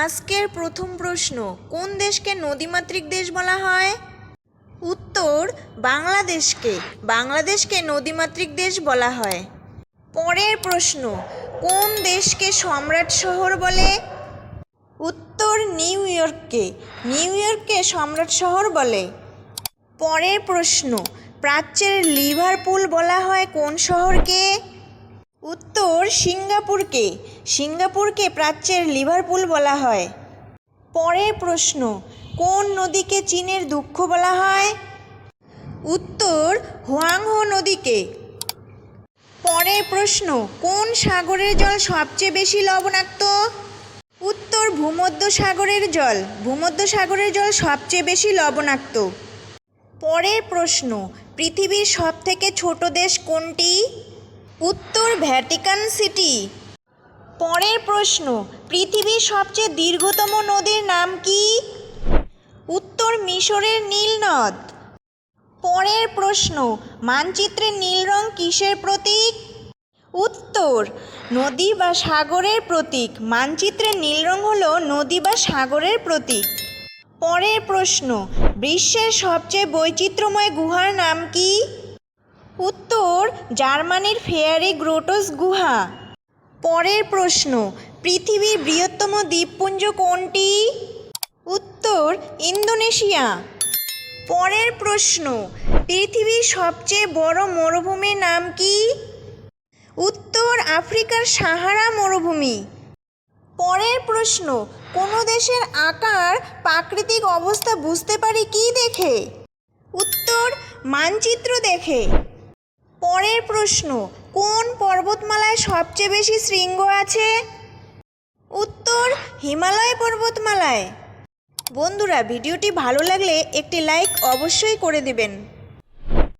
আজকের প্রথম প্রশ্ন, কোন দেশকে নদীমাতৃক দেশ বলা হয়? উত্তর, বাংলাদেশকে নদীমাতৃক দেশ বলা হয়। পরের প্রশ্ন, কোন দেশকে সম্রাট শহর বলে? উত্তর, নিউ ইয়র্ককে সম্রাট শহর বলে। পরের প্রশ্ন, প্রাচ্যের লিভারপুল বলা হয় কোন শহরকে? উত্তর, সিঙ্গাপুরকে প্রাচ্যের লিভারপুল বলা হয়। পরের প্রশ্ন, কোন নদীকে চীনের দুঃখ বলা হয়? উত্তর, হুয়াংহো নদীকে। পরের প্রশ্ন, কোন সাগরের জল সবচেয়ে বেশি লবণাক্ত? উত্তর, ভূমধ্যসাগরের জল সবচেয়ে বেশি লবণাক্ত। পরের প্রশ্ন, পৃথিবীর সবথেকে ছোট দেশ কোনটি? উত্তর, ভ্যাটিকান সিটি। পরের প্রশ্ন, পৃথিবীর সবচেয়ে দীর্ঘতম নদীর নাম কি? উত্তর, মিশরের নীল নদ। পরের প্রশ্ন, মানচিত্রে নীল রং কিসের প্রতীক? উত্তর, নদী বা সাগরের প্রতীক। মানচিত্রে নীল রং হলো নদী বা সাগরের প্রতীক। পরের প্রশ্ন, বিশ্বের সবচেয়ে বৈচিত্র্যময় গুহার নাম কি? উত্তর, জার্মানির ফেয়ারি গ্রোটোস গুহা। পরের প্রশ্ন, পৃথিবীর বৃহত্তম দ্বীপপুঞ্জ কোনটি? উত্তর, ইন্দোনেশিয়া। পরের প্রশ্ন, পৃথিবীর সবচেয়ে বড় মরুভূমির নাম কি? উত্তর, আফ্রিকার সাহারা মরুভূমি। পরের প্রশ্ন, কোনো দেশের আকার প্রাকৃতিক অবস্থা বুঝতে পারি কি দেখে? উত্তর, মানচিত্র দেখে। পরের প্রশ্ন, কোন পর্বতমালায় সবচেয়ে বেশি শৃঙ্গ আছে? উত্তর, হিমালয় পর্বতমালায়। বন্ধুরা, ভিডিওটি ভালো লাগলে একটি লাইক অবশ্যই করে দেবেন।